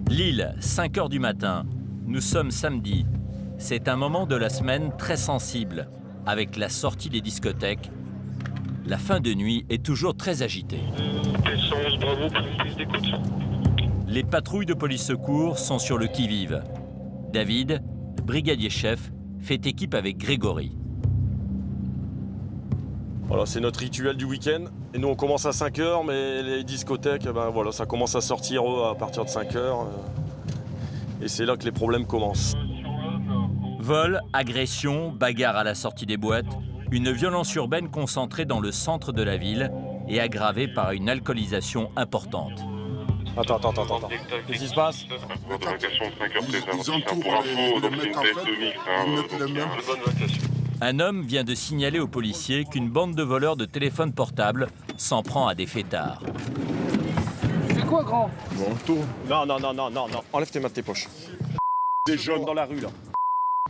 Lille, 5 h du matin. Nous sommes samedi. C'est un moment de la semaine très sensible. Avec la sortie des discothèques, la fin de nuit est toujours très agitée. Bravo pour une prise d'écoute. Les patrouilles de police secours sont sur le qui-vive. David, brigadier chef, fait équipe avec Grégory. Voilà, c'est notre rituel du week-end. Et nous, on commence à 5 h, mais les discothèques, ben voilà, ça commence à sortir à partir de 5 h. Et c'est là que les problèmes commencent. Vol, agression, bagarre à la sortie des boîtes, une violence urbaine concentrée dans le centre de la ville et aggravée par une alcoolisation importante. Attends. Qu'est-ce qui se passe? Un homme vient de signaler aux policiers qu'une bande de voleurs de téléphones portables s'en prend à des fêtards. Tu fais quoi, grand? Non. Enlève tes mains de tes poches. Des jeunes dans la rue, là.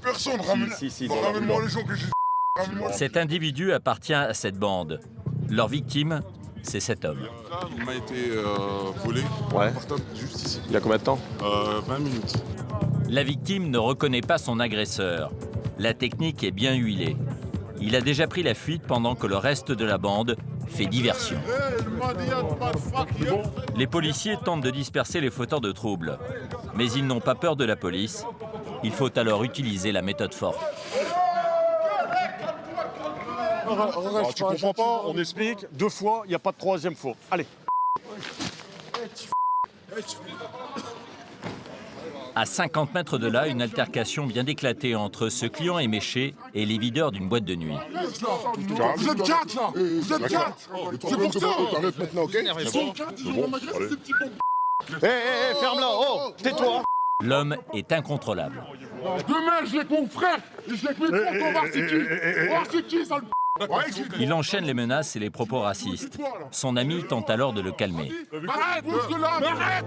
Personne, ramène-moi les gens que j'ai. Cet individu appartient à cette bande. Leur victime, c'est cet homme. Il m'a été volé. Ouais. Juste ici. Il y a combien de temps? 20 minutes. La victime ne reconnaît pas son agresseur. La technique est bien huilée. Il a déjà pris la fuite pendant que le reste de la bande fait diversion. Les policiers tentent de disperser les fauteurs de troubles. Mais ils n'ont pas peur de la police. Il faut alors utiliser la méthode forte. Alors, tu comprends pas, on explique 2 fois, il n'y a pas de 3e fois. Allez. À 50 mètres de là, une altercation vient d'éclater entre ce client éméché et les videurs d'une boîte de nuit. Vous êtes 4 là. Vous êtes 4. C'est pour ça. T'arrêtes maintenant, ok? Ils sont 4, ils vont m'agresser, ces petits bons. Hé, ferme-la, oh, tais-toi. L'homme est incontrôlable. Demain, je l'ai avec mon frère. Je l'ai avec mes potes, on va voir c'est qui. On va voir c'est qui, sale. Il enchaîne les menaces et les propos racistes. Son ami tente alors de le calmer. Arrête, bouge de là, arrête.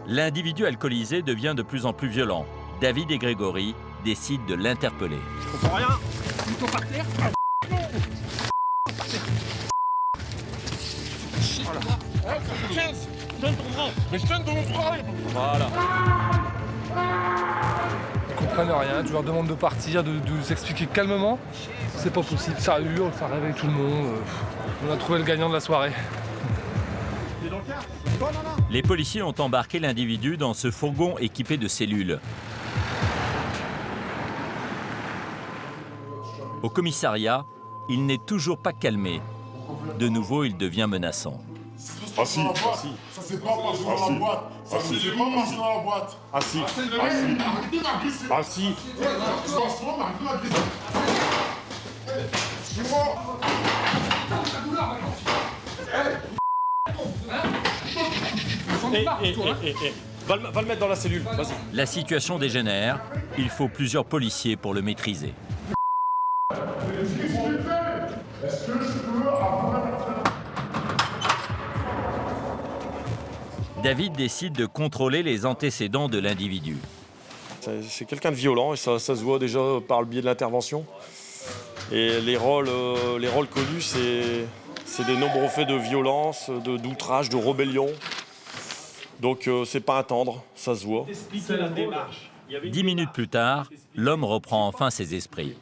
L'individu alcoolisé devient de plus en plus violent. David et Grégory décident de l'interpeller. Je comprends rien. Plutôt par terre. Mais je tiens dans mon bras. Voilà. Ils comprennent rien, tu leur demandes de partir, de s'expliquer calmement. C'est pas possible, ça hurle, ça réveille tout le monde. On a trouvé le gagnant de la soirée. Les policiers ont embarqué l'individu dans ce fourgon équipé de cellules. Au commissariat, il n'est toujours pas calmé. De nouveau, il devient menaçant. Assis. Ça c'est pas marché dans la boîte. Ça c'est pas marché dans la boîte. Assis. Arrêtez d'agresser. Assis. Arrêtez d'agresser. Je suis mort. Va le mettre dans la cellule, vas-y. La situation dégénère. Il faut plusieurs policiers pour le maîtriser. David décide de contrôler les antécédents de l'individu. C'est quelqu'un de violent et ça se voit déjà par le biais de l'intervention. Et les rôles connus, c'est des nombreux faits de violence, d'outrage, de rébellion. Donc c'est pas à tendre, ça se voit. 10 minutes plus tard, l'homme reprend enfin ses esprits.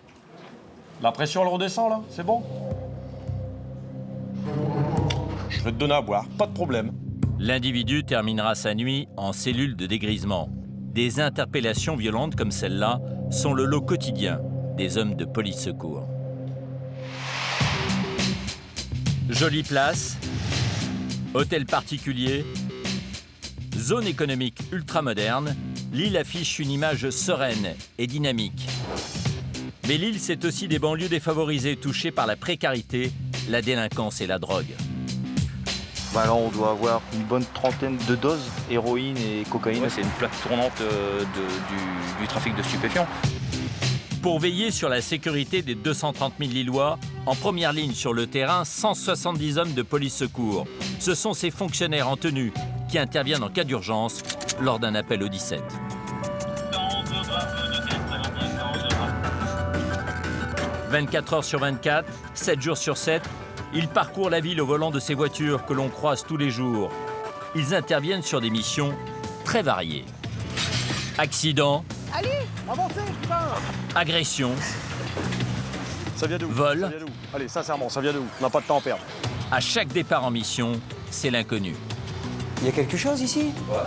La pression, elle redescend là, c'est bon? Je vais te donner à boire, pas de problème. L'individu terminera sa nuit en cellule de dégrisement. Des interpellations violentes comme celle-là sont le lot quotidien des hommes de police secours. Jolie place, hôtel particulier, zone économique ultramoderne, Lille affiche une image sereine et dynamique. Mais Lille, c'est aussi des banlieues défavorisées touchées par la précarité, la délinquance et la drogue. Bah là, on doit avoir une bonne trentaine de doses, héroïne et cocaïne. C'est une plaque tournante du trafic de stupéfiants. Pour veiller sur la sécurité des 230 000 Lillois, en première ligne sur le terrain, 170 hommes de police secours. Ce sont ces fonctionnaires en tenue qui interviennent en cas d'urgence lors d'un appel au 17. 24 heures sur 24, 7 jours sur 7, ils parcourent la ville au volant de ces voitures que l'on croise tous les jours. Ils interviennent sur des missions très variés. Accidents, agressions, Ça vient de où? Vol. Ça vient de où? Allez, sincèrement, ça vient de où? On n'a pas de temps à perdre. à chaque départ en mission, c'est l'inconnu. Il y a quelque chose ici? Ouais,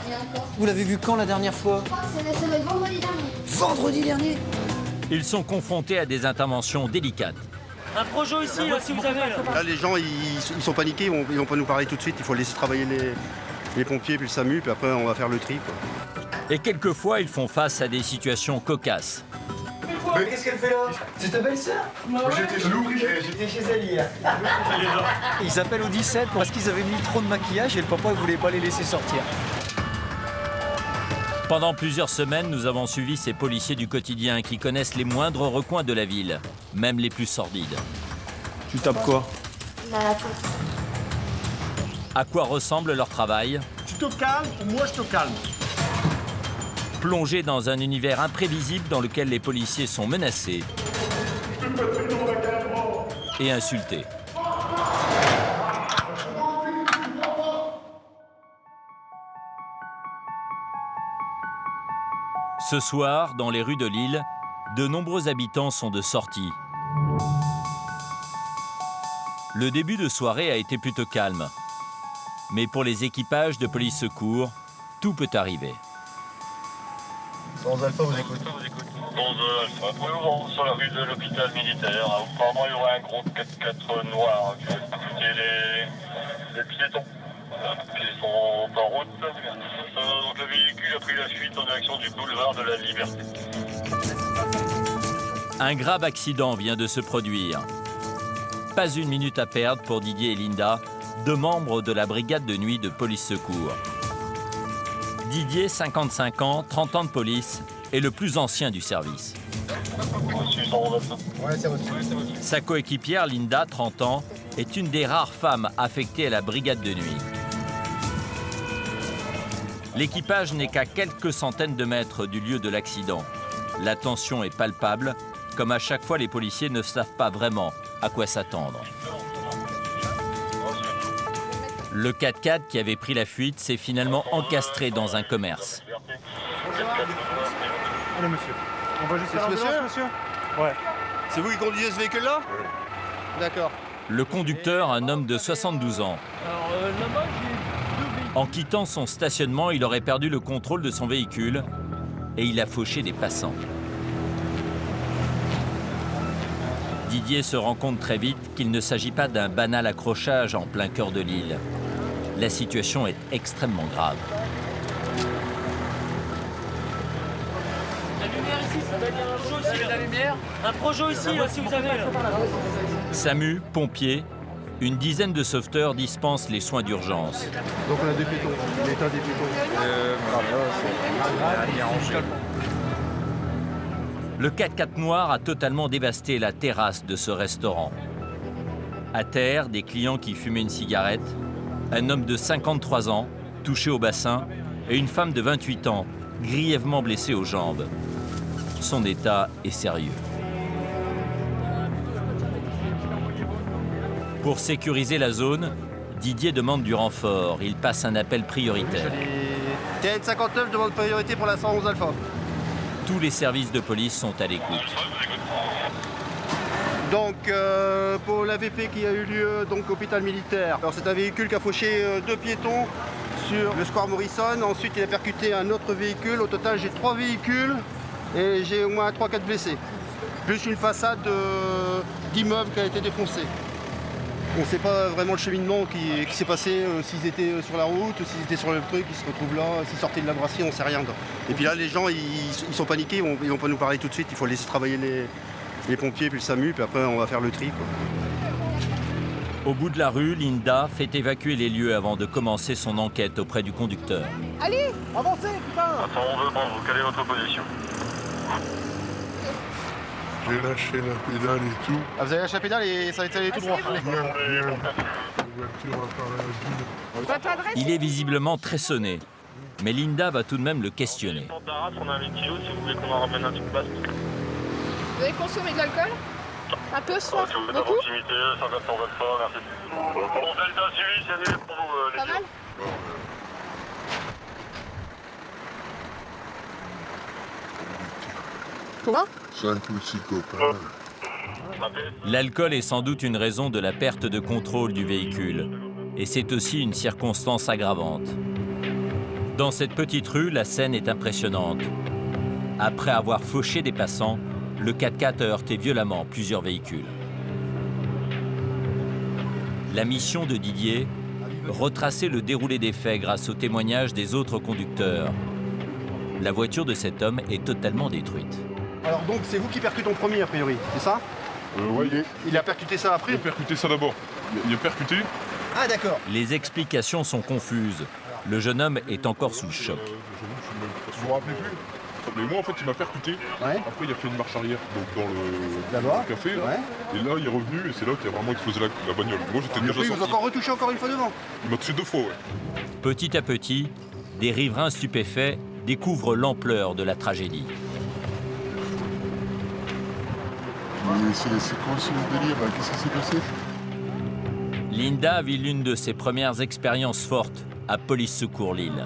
il y a encore. Vous l'avez vu quand la dernière fois? Ça va être vendredi dernier. Vendredi dernier? Ils sont confrontés à des interventions délicates. Un projo ici, là, si vous avez. Là, les gens, ils sont paniqués, ils vont pas nous parler tout de suite. Il faut laisser travailler les pompiers, puis le SAMU, puis après, on va faire le tri, quoi. Et quelquefois, ils font face à des situations cocasses. Mais qu'est-ce qu'elle fait là? C'est ta belle-sœur? J'étais chez nous, J'étais chez elle hier. Ils appellent au 17 parce qu'ils avaient mis trop de maquillage et le papa ne voulait pas les laisser sortir. Pendant plusieurs semaines, nous avons suivi ces policiers du quotidien qui connaissent les moindres recoins de la ville, même les plus sordides. Tu tapes quoi? La faute. À quoi ressemble leur travail? Tu te calmes ou moi je te calme? Plongés dans un univers imprévisible dans lequel les policiers sont menacés et insultés. Ce soir, dans les rues de Lille, de nombreux habitants sont de sortie. Le début de soirée a été plutôt calme. Mais pour les équipages de police secours, tout peut arriver. 11 Alpha, vous écoutez. 11 Alpha. Nous, sur la rue de l'hôpital militaire. Apparemment, il y aurait un gros 4x4 noir qui va percuter les piétons qui sont en route. Donc le véhicule a pris la fuite en direction du boulevard de la Liberté. Un grave accident vient de se produire. Pas une minute à perdre pour Didier et Linda, deux membres de la brigade de nuit de police secours. Didier, 55 ans, 30 ans de police, est le plus ancien du service. Sa coéquipière, Linda, 30 ans, est une des rares femmes affectées à la brigade de nuit. L'équipage n'est qu'à quelques centaines de mètres du lieu de l'accident. La tension est palpable. Comme à chaque fois, les policiers ne savent pas vraiment à quoi s'attendre. Le 4x4 qui avait pris la fuite s'est finalement encastré dans un commerce. Allez, monsieur. On va juste faire un monsieur? monsieur? Ouais. C'est vous qui conduisez ce véhicule-là? D'accord. Le conducteur, un homme de 72 ans. En quittant son stationnement, il aurait perdu le contrôle de son véhicule et il a fauché des passants. Didier se rend compte très vite qu'il ne s'agit pas d'un banal accrochage en plein cœur de l'île. La situation est extrêmement grave. La lumière ici, ça va être un projo ici. La lumière. Un projo ici, là, si vous avez. Là. SAMU, pompiers, une dizaine de sauveteurs dispensent les soins d'urgence. Donc on a des piétons, l'état des piétons. Le 4x4 noir a totalement dévasté la terrasse de ce restaurant. À terre, des clients qui fumaient une cigarette, un homme de 53 ans, touché au bassin, et une femme de 28 ans, grièvement blessée aux jambes. Son état est sérieux. Pour sécuriser la zone, Didier demande du renfort. Il passe un appel prioritaire. TN 59 demande priorité pour la 111 Alpha. Tous les services de police sont à l'écoute. Donc pour l'AVP qui a eu lieu donc hôpital militaire. Alors c'est un véhicule qui a fauché deux piétons sur le square Morrison. Ensuite il a percuté un autre véhicule. Au total j'ai 3 véhicules et j'ai au moins 3-4 blessés. Plus une façade d'immeuble qui a été défoncée. On ne sait pas vraiment le cheminement qui s'est passé, s'ils étaient sur la route, s'ils étaient sur le truc, ils se retrouvent là, s'ils sortaient de la brasserie, on ne sait rien. Et puis là les gens ils sont paniqués, ils vont pas nous parler tout de suite, il faut laisser travailler les pompiers puis le SAMU, puis après on va faire le tri, quoi. Au bout de la rue, Linda fait évacuer les lieux avant de commencer son enquête auprès du conducteur. Allez, avancez, putain! Attends, on veut prendre, quelle est votre position? J'ai lâché la pédale et tout. Ah, vous avez lâché la pédale et ça a été allé tout droit. La voiture a parlé à Il est visiblement très sonné, mais Linda va tout de même le questionner. On a un kilo si vous voulez qu'on en ramène un petit peu. Vous avez consommé de l'alcool? Un peu ce soir? Si vous êtes à Beaucoup? proximité, 180 fois, merci. Bon, Delta suivi, c'est annulé pour vous. Pas mal? Quoi? 5 ou 6 copains. L'alcool est sans doute une raison de la perte de contrôle du véhicule. Et c'est aussi une circonstance aggravante. Dans cette petite rue, la scène est impressionnante. Après avoir fauché des passants, le 4x4 a heurté violemment plusieurs véhicules. La mission de Didier, retracer le déroulé des faits grâce aux témoignages des autres conducteurs. La voiture de cet homme est totalement détruite. Alors donc c'est vous qui percutez en premier a priori, c'est ça? Ouais, Il a percuté ça après? il a percuté ça d'abord. Il a percuté. Ah d'accord. Les explications sont confuses. Le jeune homme est encore sous le choc. Je me rappelais plus. Mais moi en fait il m'a percuté. Ouais. Après il a fait une marche arrière donc dans Là-bas. le café. Là. Ouais. Et là il est revenu et c'est là qu'il a vraiment explosé la bagnole. Moi j'étais déjà Après, il vous a sorti. encore retouché encore une fois devant? Il m'a touché 2 fois ouais. Petit à petit, des riverains stupéfaits découvrent l'ampleur de la tragédie. Mais c'est quoi ce délire là? Qu'est-ce qui s'est passé? Linda vit l'une de ses premières expériences fortes à Police Secours Lille.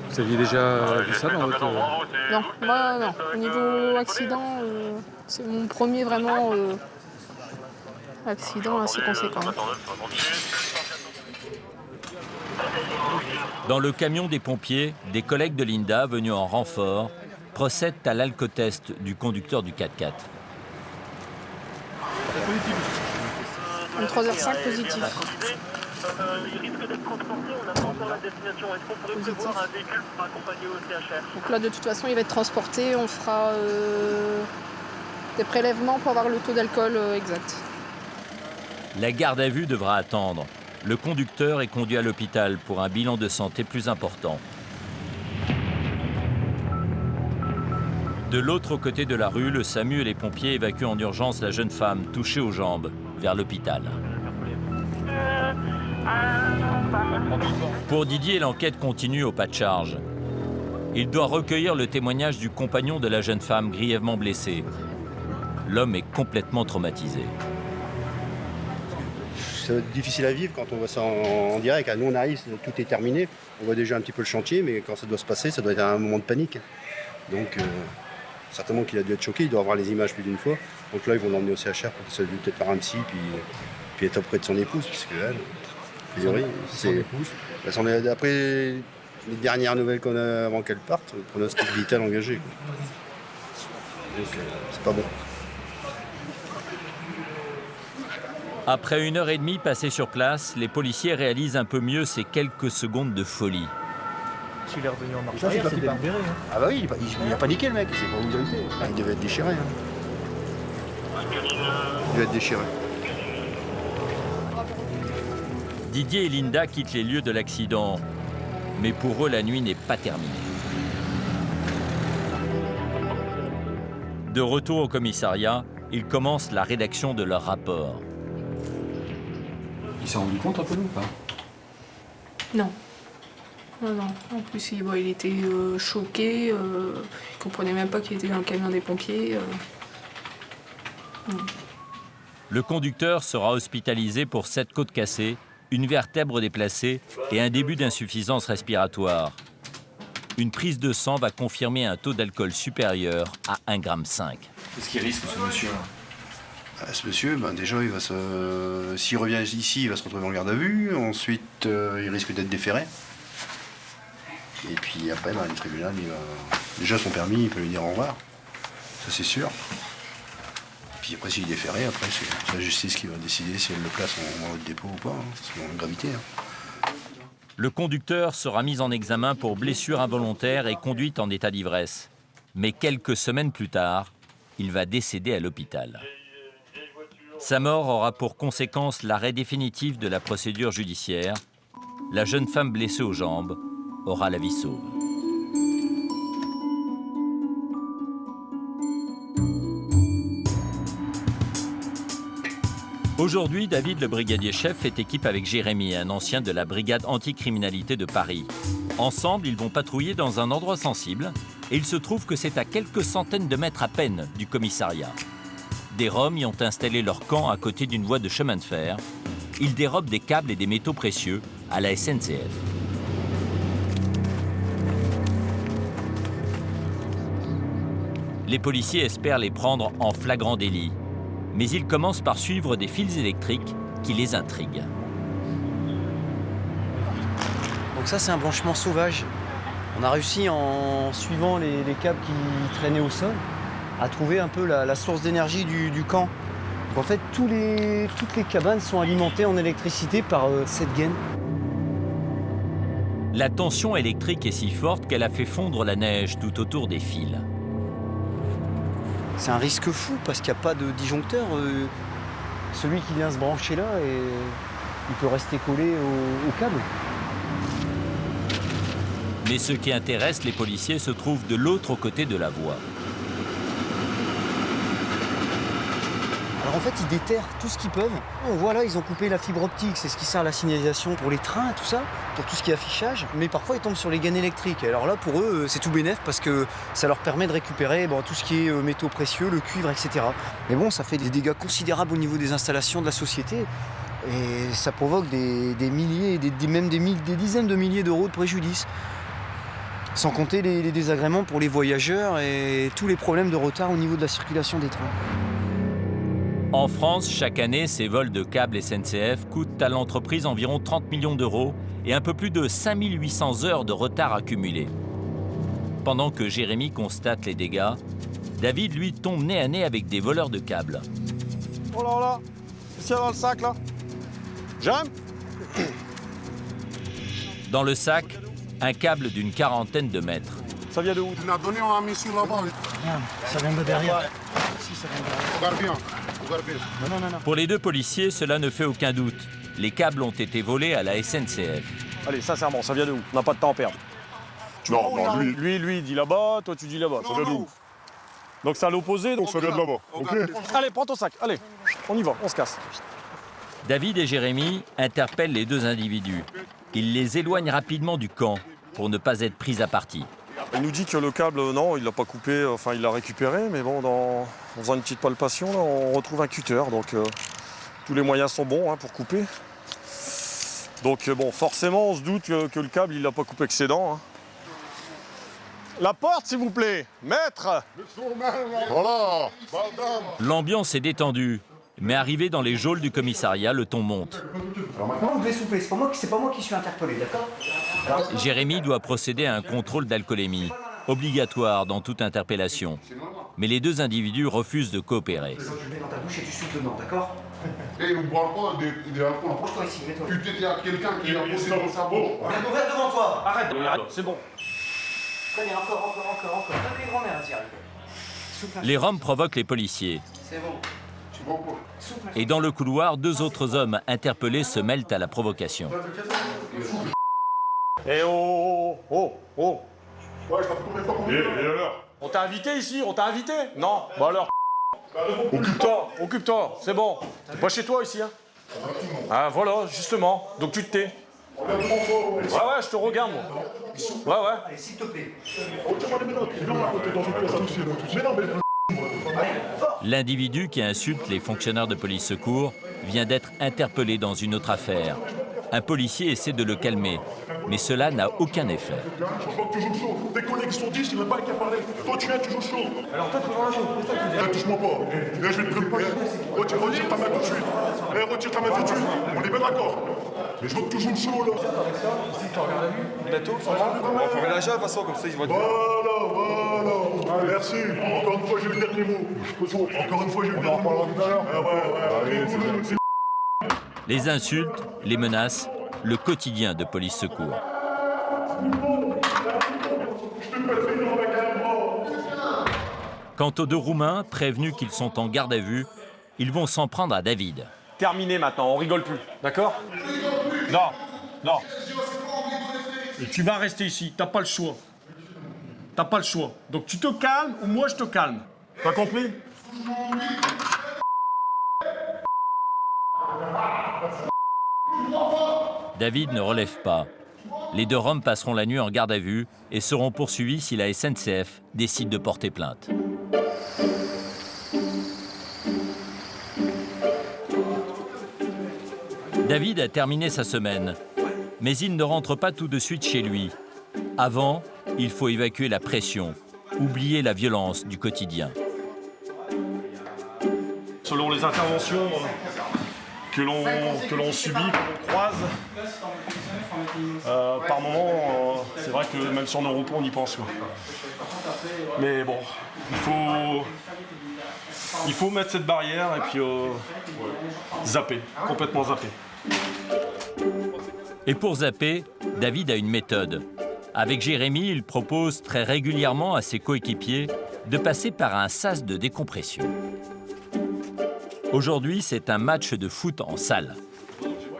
Vous aviez déjà vu ça dans votre... Non, moi non. Au niveau accident, c'est mon premier vraiment accident assez conséquent. Dans le camion des pompiers, des collègues de Linda, venus en renfort, procèdent à l'alcotest du conducteur du 4x4. 23h05 positif. Il risque d'être transporté, on n'a pas encore la destination. Est-ce qu'on pourrait prévoir un véhicule pour accompagner au CHR? Donc là de toute façon il va être transporté, on fera des prélèvements pour avoir le taux d'alcool exact. La garde à vue devra attendre. Le conducteur est conduit à l'hôpital pour un bilan de santé plus important. De l'autre côté de la rue, le SAMU et les pompiers évacuent en urgence la jeune femme touchée aux jambes vers l'hôpital. Pour Didier, l'enquête continue au pas de charge. Il doit recueillir le témoignage du compagnon de la jeune femme grièvement blessée. L'homme est complètement traumatisé. C'est difficile à vivre quand on voit ça en direct. Nous on arrive, tout est terminé. On voit déjà un petit peu le chantier, mais quand ça doit se passer, ça doit être un moment de panique. Donc certainement qu'il a dû être choqué, il doit avoir les images plus d'une fois. Donc là ils vont l'emmener au CHR pour qu'il soit peut-être par un psy, puis être auprès de son épouse, puisque elle, a priori, c'est... Après les dernières nouvelles qu'on a avant qu'elle parte, le pronostic vital engagé. Quoi. Donc c'est pas bon. Après 1h30 passée sur place, les policiers réalisent un peu mieux ces quelques secondes de folie. S'il est revenu en marche arrière, c'est délibéré. Ah bah oui, il a paniqué le mec, il sait pas où il a été. Il devait être déchiré. Il devait être déchiré. Didier et Linda quittent les lieux de l'accident. Mais pour eux, la nuit n'est pas terminée. De retour au commissariat, ils commencent la rédaction de leur rapport. Il s'est rendu compte un peu ou pas? Non. Non. En plus, il était choqué. Il comprenait même pas qu'il était dans le camion des pompiers. Le conducteur sera hospitalisé pour 7 côtes cassées, une vertèbre déplacée et un début d'insuffisance respiratoire. Une prise de sang va confirmer un taux d'alcool supérieur à 1,5 g. Qu'est-ce qu'il risque, ce monsieur? Ce monsieur, déjà, s'il revient ici, il va se retrouver en garde à vue. Ensuite, il risque d'être déféré. Et puis après, le tribunal, déjà son permis, il peut lui dire au revoir. Ça, c'est sûr. Puis après, s'il est déféré, après, c'est la justice qui va décider si elle le place en haut de dépôt ou pas, selon la gravité. Le conducteur sera mis en examen pour blessure involontaire et conduite en état d'ivresse. Mais quelques semaines plus tard, il va décéder à l'hôpital. Sa mort aura pour conséquence l'arrêt définitif de la procédure judiciaire. La jeune femme blessée aux jambes aura la vie sauve. Aujourd'hui, David, le brigadier chef, fait équipe avec Jérémy, un ancien de la brigade anticriminalité de Paris. Ensemble, ils vont patrouiller dans un endroit sensible et il se trouve que c'est à quelques centaines de mètres à peine du commissariat. Des Roms y ont installé leur camp à côté d'une voie de chemin de fer. Ils dérobent des câbles et des métaux précieux à la SNCF. Les policiers espèrent les prendre en flagrant délit. Mais ils commencent par suivre des fils électriques qui les intriguent. Donc ça, c'est un branchement sauvage. On a réussi, en suivant les câbles qui traînaient au sol, à trouver un peu la source d'énergie du camp. Donc en fait, toutes les cabanes sont alimentées en électricité par cette gaine. La tension électrique est si forte qu'elle a fait fondre la neige tout autour des fils. C'est un risque fou parce qu'il n'y a pas de disjoncteur. Celui qui vient se brancher là, il peut rester collé au câble. Mais ce qui intéresse les policiers se trouve de l'autre côté de la voie. Alors en fait, ils déterrent tout ce qu'ils peuvent. On voit là, ils ont coupé la fibre optique, c'est ce qui sert à la signalisation pour les trains, tout ça, pour tout ce qui est affichage. Mais parfois, ils tombent sur les gaines électriques. Alors là, pour eux, c'est tout bénef parce que ça leur permet de récupérer tout ce qui est métaux précieux, le cuivre, etc. Mais bon, ça fait des dégâts considérables au niveau des installations de la société. Et ça provoque des milliers, même des dizaines de milliers d'euros de préjudice. Sans compter les désagréments pour les voyageurs et tous les problèmes de retard au niveau de la circulation des trains. En France, chaque année, ces vols de câbles SNCF coûtent à l'entreprise environ 30 millions d'euros et un peu plus de 5800 heures de retard accumulé. Pendant que Jérémy constate les dégâts, David, lui, tombe nez à nez avec des voleurs de câbles. Oh là là, qu'est-ce qu'il y a dans le sac là? J'aime. Dans le sac, un câble d'une quarantaine de mètres. Ça vient de où? Tu l'as donné, on a mis sur là-bas. Ça vient de derrière. Si, ça vient de derrière. Regarde bien. Regarde bien. Non. Pour les deux policiers, cela ne fait aucun doute. Les câbles ont été volés à la SNCF. Allez, sincèrement, ça vient de où? On n'a pas de temps à perdre. Non, Lui, il dit là-bas, toi tu dis là-bas. Ça vient de où? Donc c'est à l'opposé. Donc ça vient de là-bas, ok? Allez, prends ton sac, allez, on y va, on se casse. David et Jérémy interpellent les deux individus. Ils les éloignent rapidement du camp pour ne pas être pris à partie. Il nous dit que le câble, non, il l'a pas coupé, enfin il l'a récupéré, mais bon, en faisant une petite palpation, là, on retrouve un cutter, donc tous les moyens sont bons pour couper. Donc bon, forcément, on se doute que le câble, il l'a pas coupé avec ses dents. La porte, s'il vous plaît, maître. Voilà. L'ambiance est détendue, mais arrivé dans les geôles du commissariat, le ton monte. Maintenant, vous devez souffler, c'est pas moi qui suis interpellé, d'accord? Jérémy doit procéder à un contrôle d'alcoolémie, obligatoire dans toute interpellation. Mais les deux individus refusent de coopérer. Tu le mets dans ta bouche et tu souffles dedans, d'accord? Et on ne boit pas des alcools. Approche-toi ici, mets-toi. Tu t'es à quelqu'un qui a posé dans sa bouche. Viens d'ouvrir devant toi. Arrête. C'est bon. Très bien, encore. Même les grands-mères, elles y arrivent. Les Roms provoquent les policiers. C'est bon. Et dans le couloir, deux autres hommes interpellés se mêlent à la provocation. Eh oh. Ouais, je t'ai combien de temps? Et alors? On t'a invité ici, on t'a invité? Non. Bah alors. Occupe-toi, c'est bon. T'es pas chez toi ici, Ah voilà, justement. Donc tu te tais. Ouais, je te regarde, moi. Ouais. Allez, s'il te plaît. L'individu qui insulte les fonctionnaires de police secours vient d'être interpellé dans une autre affaire. Un policier essaie de le calmer, mais cela n'a aucun effet. Je vois que tu joues chaud. Tes collègues sont 10, il n'y en a pas qui a parlé. Toi, tu viens, tu joues chaud. Alors toi, tu vas la Touche-moi pas. Là, je vais te préparer. Retire ta main tout de suite. Retire ta main tout de suite. On est bien d'accord. Mais je vois que tu joues chaud, là. Tu regardes la vue? Bientôt, ça va? On va faire la jave, de toute façon, comme ça, ils voient. Voilà. Merci. Encore une fois, j'ai le dernier mot. Encore une fois, j'ai le dernier mot. Ouais. Les insultes, les menaces, le quotidien de police secours. Quant aux deux Roumains, prévenus qu'ils sont en garde à vue, ils vont s'en prendre à David. Terminé maintenant, on rigole plus, d'accord? Non. Et tu vas rester ici, t'as pas le choix. Donc tu te calmes ou moi je te calme. T'as compris? David ne relève pas. Les deux Roms passeront la nuit en garde à vue et seront poursuivis si la SNCF décide de porter plainte. David a terminé sa semaine, mais il ne rentre pas tout de suite chez lui. Avant, il faut évacuer la pression, oublier la violence du quotidien. Selon les interventions que l'on subit, que l'on croise, par moment, c'est vrai que même sur nos repos, on y pense, quoi. Mais bon, il faut mettre cette barrière et puis zapper, complètement zapper. Et pour zapper, David a une méthode. Avec Jérémy, il propose très régulièrement à ses coéquipiers de passer par un sas de décompression. Aujourd'hui, c'est un match de foot en salle.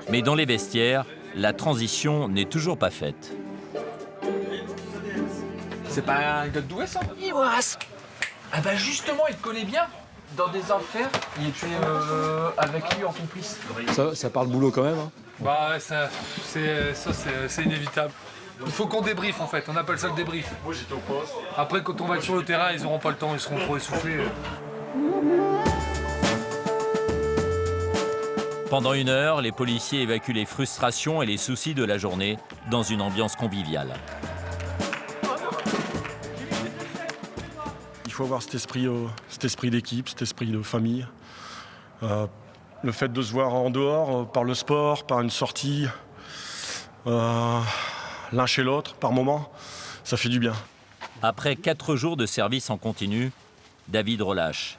Mais dans les vestiaires, la transition n'est toujours pas faite. C'est pas un gars de doué, ça? Iwas. Ah bah justement, il te connaît bien. Dans des affaires, il était avec lui en complice. Ça parle boulot quand même, hein. Bah ouais, c'est inévitable. Il faut qu'on débriefe en fait, on appelle ça le débrief. Moi j'étais au poste. Après quand on va être sur le terrain, ils n'auront pas le temps, ils seront trop essoufflés. Pendant 1 heure, les policiers évacuent les frustrations et les soucis de la journée dans une ambiance conviviale. Il faut avoir cet esprit d'équipe, cet esprit de famille. Le fait de se voir en dehors, par le sport, par une sortie, l'un chez l'autre, par moment, ça fait du bien. Après 4 jours de service en continu, David relâche.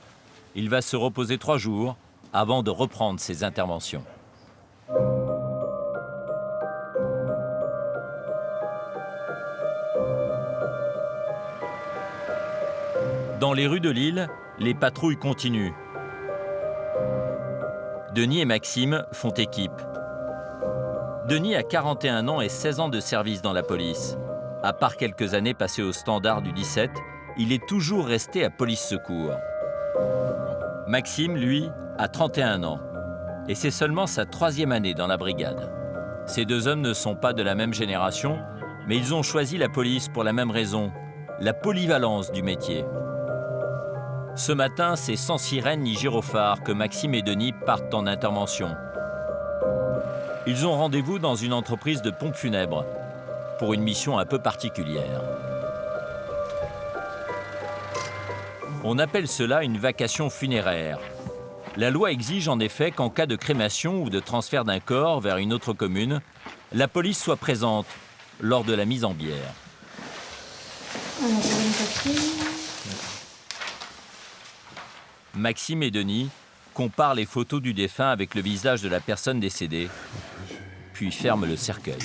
Il va se reposer 3 jours avant de reprendre ses interventions. Dans les rues de Lille, les patrouilles continuent. Denis et Maxime font équipe. Denis a 41 ans et 16 ans de service dans la police. À part quelques années passées au standard du 17, il est toujours resté à police secours. Maxime, lui, a 31 ans. Et c'est seulement sa 3e année dans la brigade. Ces 2 hommes ne sont pas de la même génération, mais ils ont choisi la police pour la même raison, la polyvalence du métier. Ce matin, c'est sans sirène ni gyrophare que Maxime et Denis partent en intervention. Ils ont rendez-vous dans une entreprise de pompes funèbres pour une mission un peu particulière. On appelle cela une vacation funéraire. La loi exige en effet qu'en cas de crémation ou de transfert d'un corps vers une autre commune, la police soit présente lors de la mise en bière. Maxime et Denis comparent les photos du défunt avec le visage de la personne décédée, puis ferment le cercueil.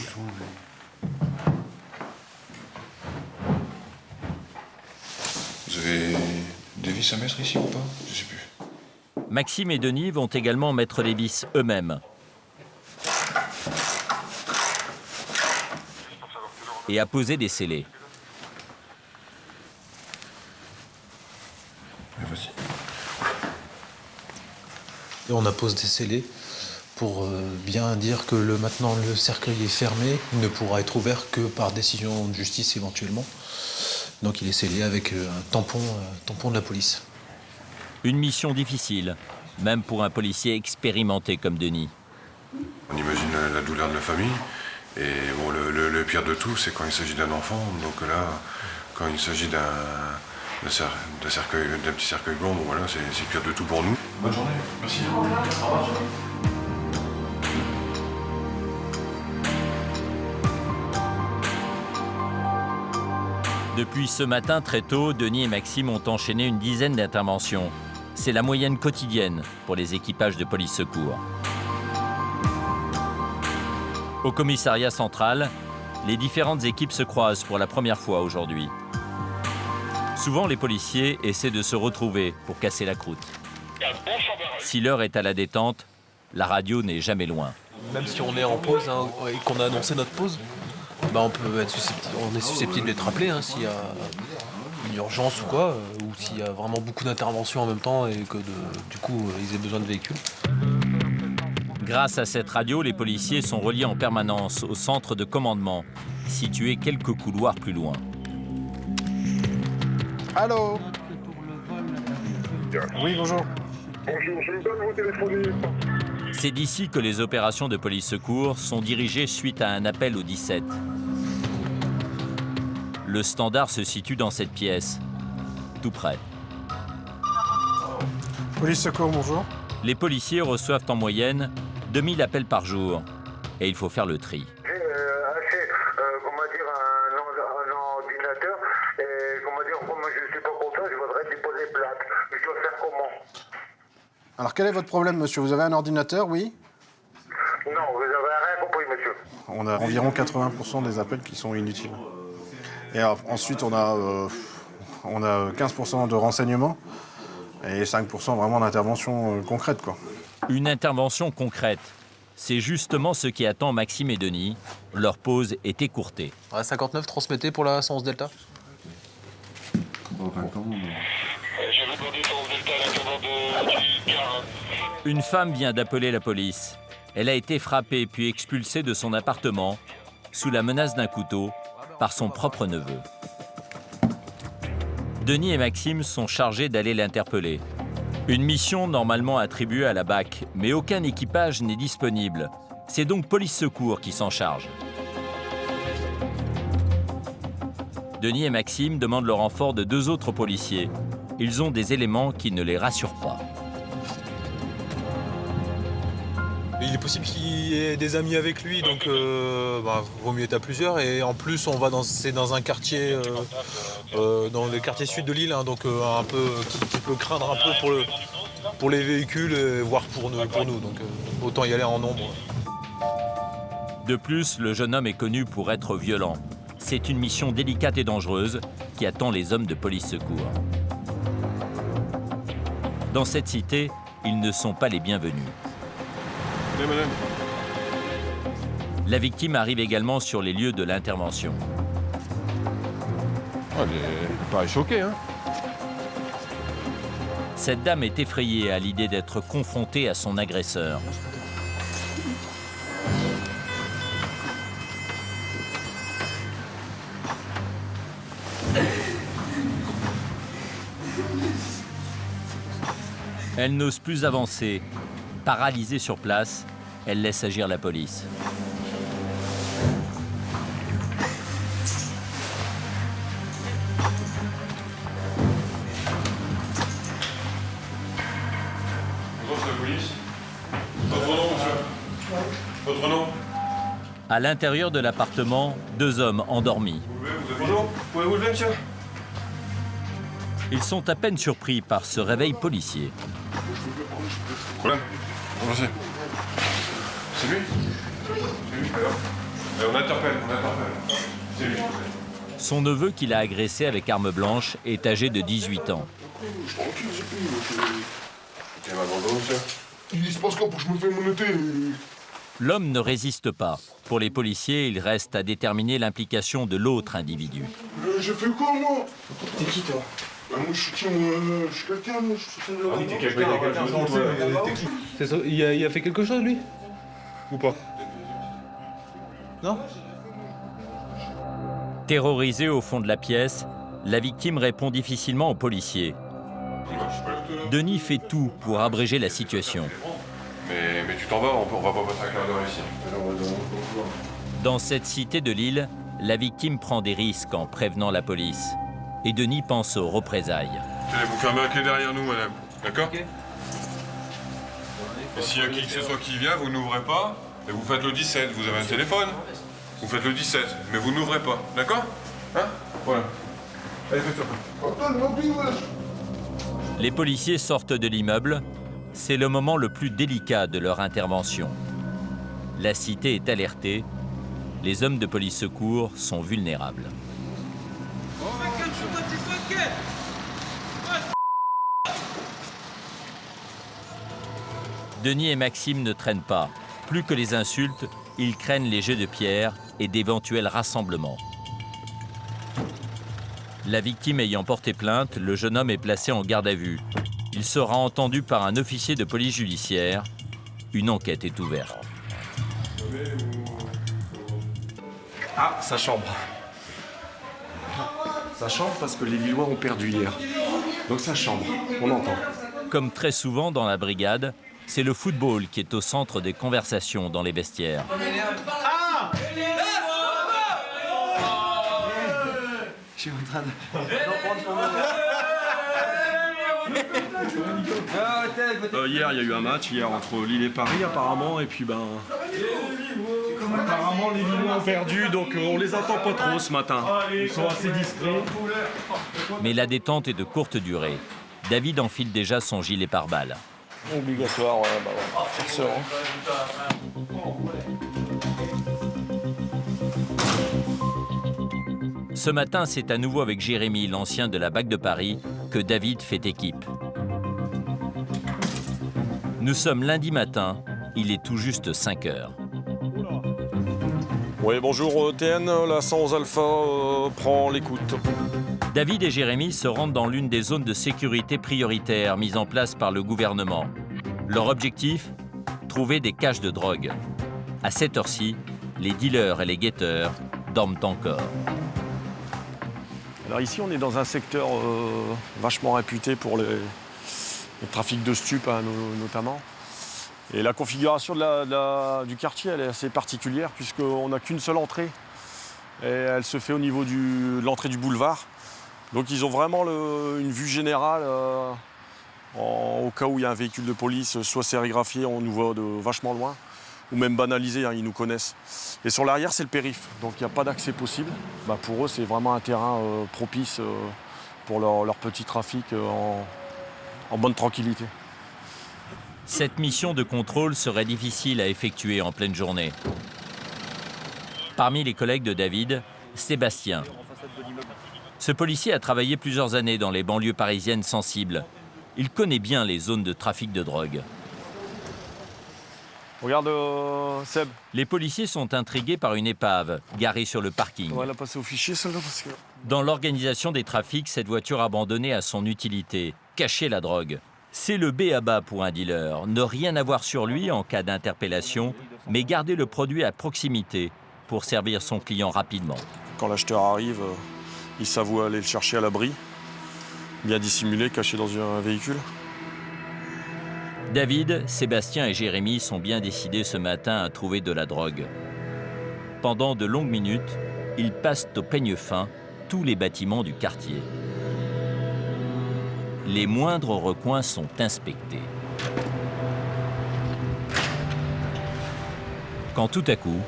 Vous avez des vis à mettre ici ou pas? Je sais plus. Maxime et Denis vont également mettre les vis eux-mêmes. Et apposer des scellés. Et on appose des scellés pour bien dire que maintenant le cercueil est fermé, il ne pourra être ouvert que par décision de justice éventuellement. Donc il est scellé avec un tampon de la police. Une mission difficile, même pour un policier expérimenté comme Denis. On imagine la douleur de la famille. Et bon, le pire de tout, c'est quand il s'agit d'un enfant. Donc là, quand il s'agit d'un petit cercueil blanc, bon, voilà, c'est le pire de tout pour nous. Bonne journée, merci. Au revoir. Depuis ce matin très tôt, Denis et Maxime ont enchaîné une dizaine d'interventions. C'est la moyenne quotidienne pour les équipages de police secours. Au commissariat central, les différentes équipes se croisent pour la première fois aujourd'hui. Souvent, les policiers essaient de se retrouver pour casser la croûte. Si l'heure est à la détente, la radio n'est jamais loin. Même si on est en pause et qu'on a annoncé notre pause, on est susceptible d'être appelé s'il y a une urgence ou quoi, ou s'il y a vraiment beaucoup d'interventions en même temps et que du coup ils aient besoin de véhicules. Grâce à cette radio, les policiers sont reliés en permanence au centre de commandement, situé quelques couloirs plus loin. Allô? Oui, bonjour. Bonjour, je me donne vos téléphoner. C'est d'ici que les opérations de police secours sont dirigées suite à un appel au 17. Le standard se situe dans cette pièce, tout près. Police secours, bonjour. Les policiers reçoivent en moyenne 2000 appels par jour et il faut faire le tri. Un ordinateur et comme je suis pas content, je voudrais déposer plainte. Je dois faire comment? Alors quel est votre problème, monsieur? Vous avez un ordinateur, oui? Non, vous avez rien compris, monsieur. On a environ 80% des appels qui sont inutiles. Et alors, ensuite, on a 15% de renseignements et 5% vraiment d'intervention concrète, quoi. Une intervention concrète. C'est justement ce qui attend Maxime et Denis. Leur pause est écourtée. 59, transmettez pour la 111 Delta. Une femme vient d'appeler la police. Elle a été frappée puis expulsée de son appartement sous la menace d'un couteau par son propre neveu. Denis et Maxime sont chargés d'aller l'interpeller. Une mission normalement attribuée à la BAC, mais aucun équipage n'est disponible. C'est donc Police Secours qui s'en charge. Denis et Maxime demandent le renfort de 2 autres policiers. Ils ont des éléments qui ne les rassurent pas. Il est possible qu'il ait des amis avec lui, donc vaut mieux être à plusieurs. Et en plus, c'est dans un quartier, dans le quartier sud de Lille, hein, donc un peu qui peut craindre un peu pour les véhicules, voire pour nous. Donc autant y aller en nombre. De plus, le jeune homme est connu pour être violent. C'est une mission délicate et dangereuse qui attend les hommes de Police Secours. Dans cette cité, ils ne sont pas les bienvenus. Madame. La victime arrive également sur les lieux de l'intervention. Elle paraît choquée, hein. Cette dame est effrayée à l'idée d'être confrontée à son agresseur. Elle n'ose plus avancer. Paralysée sur place, elle laisse agir la police. Bonjour, c'est la police. Votre nom, monsieur? Votre nom? À l'intérieur de l'appartement, 2 hommes endormis. Bonjour, vous pouvez vous lever, monsieur? Ils sont à peine surpris par ce réveil policier. Problème? Merci. C'est lui? C'est lui, alors. On interpelle. C'est lui. Son neveu, qu'il a agressé avec arme blanche, est âgé de 18 ans. Il se passe quoi pour que je me fasse mon été? L'homme ne résiste pas. Pour les policiers, il reste à déterminer l'implication de l'autre individu. J'ai fait quoi, moi? T'es qui, toi? Moi, je soutiens, je suis quelqu'un, moi, je soutiens le... Ah oui, t'es quelqu'un, on sait, mais t'es qui? Il a fait quelque chose, lui? Ou pas? Non? Terrorisé au fond de la pièce, la victime répond difficilement aux policiers. Denis fait tout pour abréger la situation. Mais tu t'en vas, on va pas passer un quart d'heure ici. Dans cette cité de Lille, la victime prend des risques en prévenant la police. Et Denis pense aux représailles. Tenez, vous fermez la clé derrière nous, madame. D'accord? Et s'il y a qui que ce soit qui vient, vous n'ouvrez pas et vous faites le 17. Vous avez un téléphone? Vous faites le 17, mais vous n'ouvrez pas. D'accord? Hein? Voilà. Allez, faites-le. Les policiers sortent de l'immeuble. C'est le moment le plus délicat de leur intervention. La cité est alertée. Les hommes de police secours sont vulnérables. Denis et Maxime ne traînent pas. Plus que les insultes, ils craignent les jets de pierre et d'éventuels rassemblements. La victime ayant porté plainte, le jeune homme est placé en garde à vue. Il sera entendu par un officier de police judiciaire. Une enquête est ouverte. Ah, ça chambre. Ça chambre parce que les Lillois ont perdu hier. Donc ça chambre, on entend. Comme très souvent dans la brigade, c'est le football qui est au centre des conversations dans les vestiaires. Ah! Je suis en train de... Hier, il y a eu un match entre Lille et Paris apparemment, et puis apparemment les Lillois ont perdu, donc on les attend pas trop ce matin. Ils sont assez discrets. Mais la détente est de courte durée. David enfile déjà son gilet pare-balles. Obligatoire, ouais, faire serein. Ce matin, c'est à nouveau avec Jérémy, l'ancien de la BAC de Paris, que David fait équipe. Nous sommes lundi matin, il est tout juste 5 heures. Oui, bonjour TN, la 111 Alpha prend l'écoute. David et Jérémy se rendent dans l'une des zones de sécurité prioritaires mises en place par le gouvernement. Leur objectif ? Trouver des caches de drogue. À cette heure-ci, les dealers et les guetteurs dorment encore. Alors ici, on est dans un secteur vachement réputé pour les trafics de stupes, hein, notamment. Et la configuration du quartier, elle est assez particulière puisqu'on n'a qu'une seule entrée. Et elle se fait au niveau de l'entrée du boulevard. Donc ils ont vraiment une vue générale. Au cas où il y a un véhicule de police, soit sérigraphié, on nous voit de vachement loin, ou même banalisé, hein, ils nous connaissent. Et sur l'arrière, c'est le périph', donc il n'y a pas d'accès possible. Pour eux, c'est vraiment un terrain propice pour leur petit trafic en bonne tranquillité. Cette mission de contrôle serait difficile à effectuer en pleine journée. Parmi les collègues de David, Sébastien. Ce policier a travaillé plusieurs années dans les banlieues parisiennes sensibles. Il connaît bien les zones de trafic de drogue. Regarde, Seb. Les policiers sont intrigués par une épave garée sur le parking. On va la passer au fichier, celle-là, parce que... Dans l'organisation des trafics, cette voiture abandonnée a son utilité, cacher la drogue. C'est le b.a.-ba pour un dealer, ne rien avoir sur lui en cas d'interpellation, mais garder le produit à proximité pour servir son client rapidement. Quand l'acheteur arrive, il s'avoue aller le chercher à l'abri, bien dissimulé, caché dans un véhicule. David, Sébastien et Jérémy sont bien décidés ce matin à trouver de la drogue. Pendant de longues minutes, ils passent au peigne fin tous les bâtiments du quartier. Les moindres recoins sont inspectés. Quand tout à coup...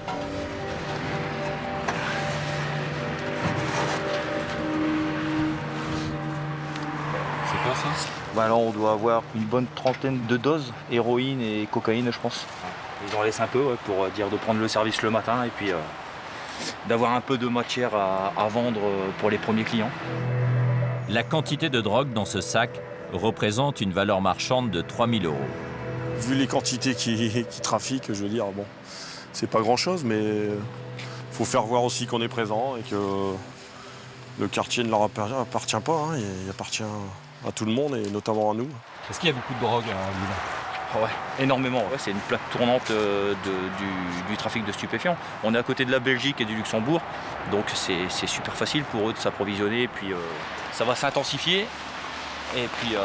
C'est quoi ça ? Alors on doit avoir une bonne trentaine de doses, héroïne et cocaïne je pense. Ils en laissent un peu pour dire de prendre le service le matin et puis d'avoir un peu de matière à vendre pour les premiers clients. La quantité de drogue dans ce sac représente une valeur marchande de 3 000 €. Vu les quantités qui trafiquent, je veux dire, bon, c'est pas grand-chose, mais il faut faire voir aussi qu'on est présent et que le quartier ne leur appartient pas, hein, il appartient à tout le monde et notamment à nous. Est-ce qu'il y a beaucoup de drogue à Lille ? Ouais, énormément. Ouais, c'est une plaque tournante du trafic de stupéfiants. On est à côté de la Belgique et du Luxembourg, donc c'est super facile pour eux de s'approvisionner. Et puis ça va s'intensifier. Et puis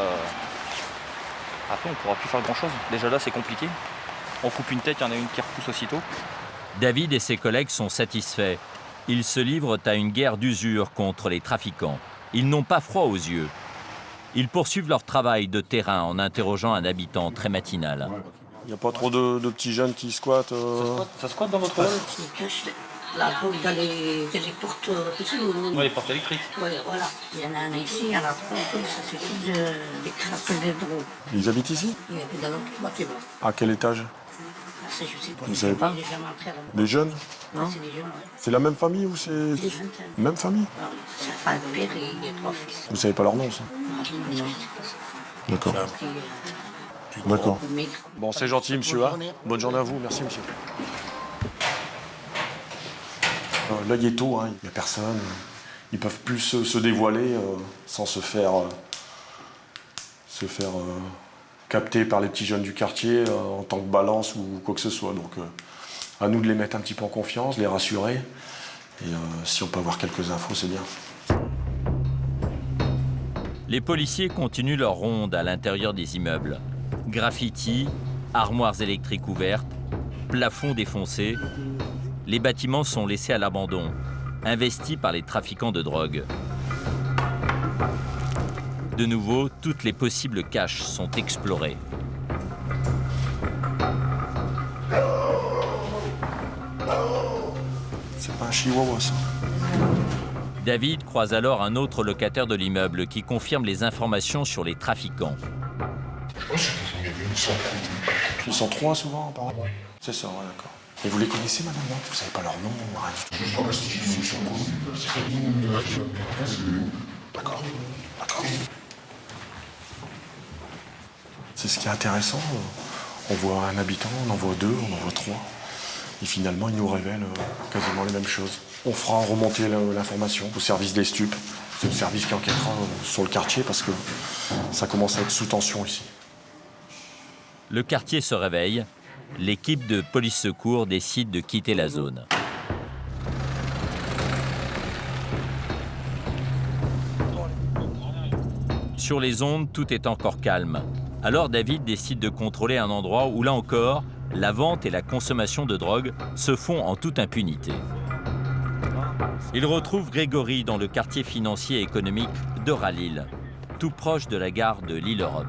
après, on ne pourra plus faire grand-chose. Déjà là, c'est compliqué. On coupe une tête, il y en a une qui repousse aussitôt. David et ses collègues sont satisfaits. Ils se livrent à une guerre d'usure contre les trafiquants. Ils n'ont pas froid aux yeux. Ils poursuivent leur travail de terrain en interrogeant un habitant très matinal. Il n'y a pas trop de petits jeunes qui squattent Ça squatte dans votre rôle ? Ils cachent la drogue dans les portes. Oui, les portes électriques. Oui, voilà. Il y en a un ici, il y en a trois. Ça, c'est tous des craples de drogue. Ils habitent ici ? Il y a dans l'autre bâtiment. À quel étage ? Ça, je sais pas. Vous savez pas ? Les jeunes ? Non, c'est des jeunes, ouais. C'est la même famille ou c'est... Des jeunes. Même famille ? Ça fait un père et il y a trois fils. Vous savez pas leur nom, ça ? Non. D'accord. D'accord. Bon, c'est gentil, monsieur. Bonne journée à vous. Merci, monsieur. Là, il est tôt, hein. Il n'y a personne. Ils peuvent plus se dévoiler sans se faire capter par les petits jeunes du quartier en tant que balance ou quoi que ce soit. Donc, à nous de les mettre un petit peu en confiance, les rassurer. Et si on peut avoir quelques infos, c'est bien. Les policiers continuent leur ronde à l'intérieur des immeubles. Graffitis, armoires électriques ouvertes, plafonds défoncés. Les bâtiments sont laissés à l'abandon, investis par les trafiquants de drogue. De nouveau, toutes les possibles caches sont explorées. C'est pas un chihuahua, ça. David croise alors un autre locataire de l'immeuble qui confirme les informations sur les trafiquants. Je sais qu'il y avait une 103. Ils sont trois souvent, apparemment. C'est ça, ouais, d'accord. Et vous les connaissez, madame, non? Vous savez pas leur nom, rien du tout. Je sais pas si ils sont connus. D'accord. D'accord. C'est ce qui est intéressant. On voit un habitant, on en voit deux, on en voit trois. Et finalement, ils nous révèlent quasiment les mêmes choses. On fera remonter l'information au service des stupes. C'est le service qui enquêtera sur le quartier parce que ça commence à être sous tension ici. Le quartier se réveille. L'équipe de police secours décide de quitter la zone. Sur les ondes, tout est encore calme. Alors David décide de contrôler un endroit où, là encore, la vente et la consommation de drogue se font en toute impunité. Il retrouve Grégory dans le quartier financier et économique d'Euralille, tout proche de la gare de Lille-Europe.